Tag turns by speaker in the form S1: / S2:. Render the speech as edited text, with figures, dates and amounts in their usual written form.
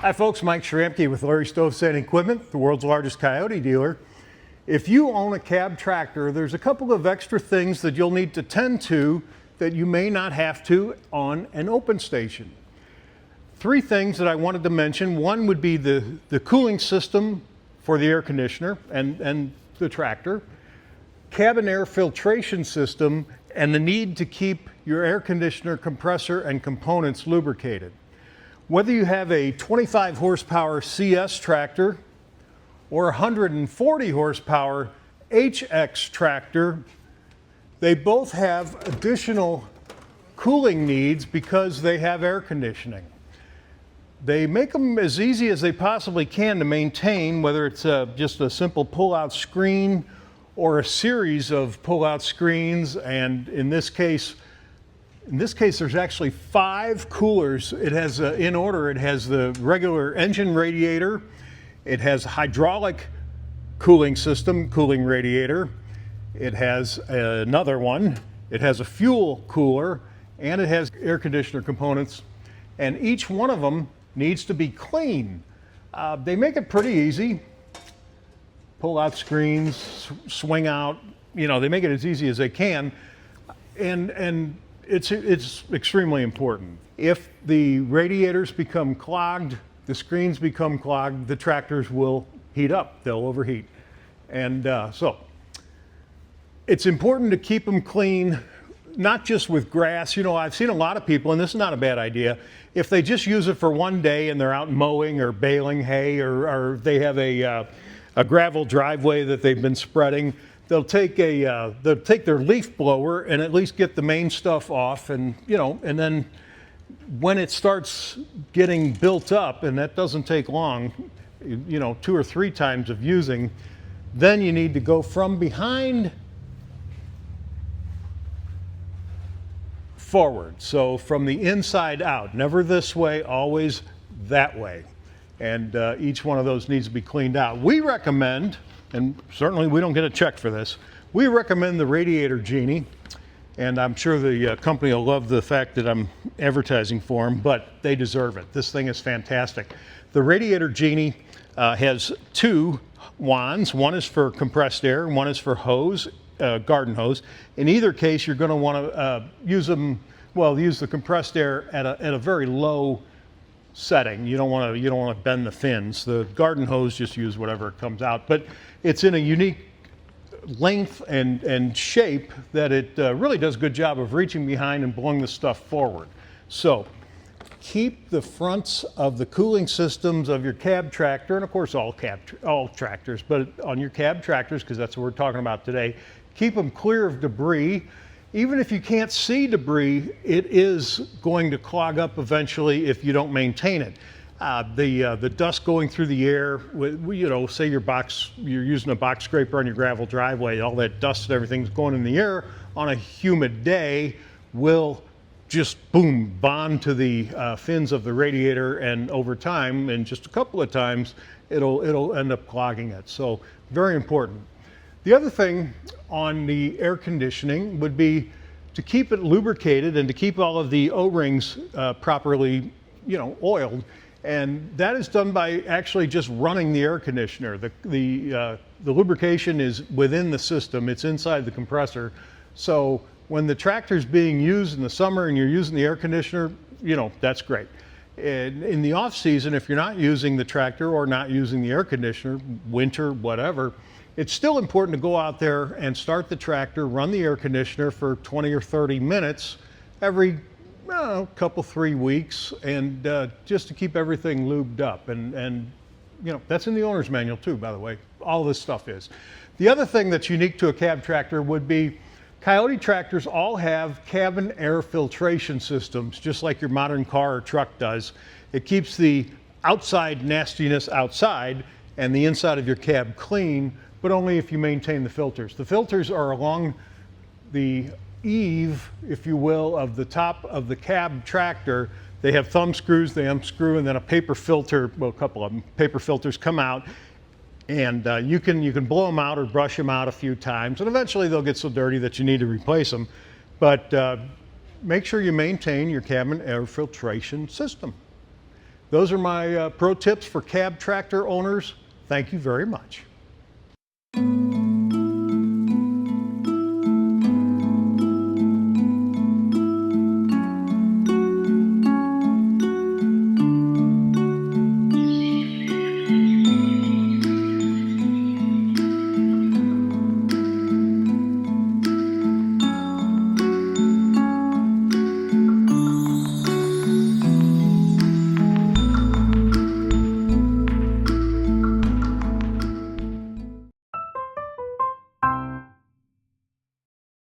S1: Hi folks, Mike Schrampke with Larry Stovesand Equipment, the world's largest coyote dealer. If you own a cab tractor, there's a couple of extra things that you'll need to tend to that you may not have to on an open station. Three things that I wanted to mention. One would be the cooling system for the air conditioner and the tractor, cabin air filtration system, and the need to keep your air conditioner compressor and components lubricated. Whether you have a 25 horsepower CS tractor or a 140 horsepower HX tractor, they both have additional cooling needs because they have air conditioning. They make them as easy as they possibly can to maintain, whether it's just a simple pull-out screen or a series of pull-out screens, and in this case there's actually 5 coolers. It has, in order, it has the regular engine radiator, it has hydraulic cooling system, cooling radiator, it has another one, it has a fuel cooler, and it has air conditioner components, and each one of them needs to be clean. They make it pretty easy. Pull out screens, swing out, you know, they make it as easy as they can, and it's extremely important. If the radiators become clogged, the screens become clogged, the tractors will heat up, they'll overheat. And so it's important to keep them clean, not just with grass. You know, I've seen a lot of people, and this is not a bad idea, if they just use it for one day and they're out mowing or baling hay, or they have a gravel driveway that they've been spreading, they'll take their leaf blower and at least get the main stuff off, and you know, and then when it starts getting built up, and that doesn't take long, you know, 2 or 3 times of using, then you need to go from behind forward. So from the inside out, never this way, always that way. And each one of those needs to be cleaned out. We recommend, and certainly we don't get a check for this, we recommend the Radiator Genie, and I'm sure the company will love the fact that I'm advertising for them, but they deserve it. This thing is fantastic. The Radiator Genie has 2 wands. One is for compressed air, and one is for hose, garden hose. In either case, you're going to want to use the compressed air at a very low setting. You don't want to bend the fins. The garden hose, just use whatever comes out, but it's in a unique length and shape that it really does a good job of reaching behind and blowing the stuff forward. So keep the fronts of the cooling systems of your cab tractor, and of course all tractors, but on your cab tractors, because that's what we're talking about today, keep them clear of debris. Even if you can't see debris, it is going to clog up eventually if you don't maintain it. The dust going through the air, you know, say you're using a box scraper on your gravel driveway, all that dust and everything's going in the air on a humid day will just boom, bond to the fins of the radiator, and over time, and just a couple of times, it'll end up clogging it. So very important. The other thing on the air conditioning would be to keep it lubricated and to keep all of the O-rings properly, you know, oiled. And that is done by actually just running the air conditioner. The lubrication is within the system. It's inside the compressor. So when the tractor's being used in the summer and you're using the air conditioner, you know, that's great. And in the off season, if you're not using the tractor or not using the air conditioner, winter, whatever, it's still important to go out there and start the tractor, run the air conditioner for 20 or 30 minutes every couple, 3 weeks, and just to keep everything lubed up. And you know, that's in the owner's manual too, by the way. All this stuff is. The other thing that's unique to a cab tractor would be Coyote tractors all have cabin air filtration systems, just like your modern car or truck does. It keeps the outside nastiness outside and the inside of your cab clean, but only if you maintain the filters. The filters are along the eave, if you will, of the top of the cab tractor. They have thumb screws, they unscrew, and then a paper filter, well, a couple of them, paper filters come out, and you can blow them out or brush them out a few times, and eventually they'll get so dirty that you need to replace them. But make sure you maintain your cabin air filtration system. Those are my pro tips for cab tractor owners. Thank you very much.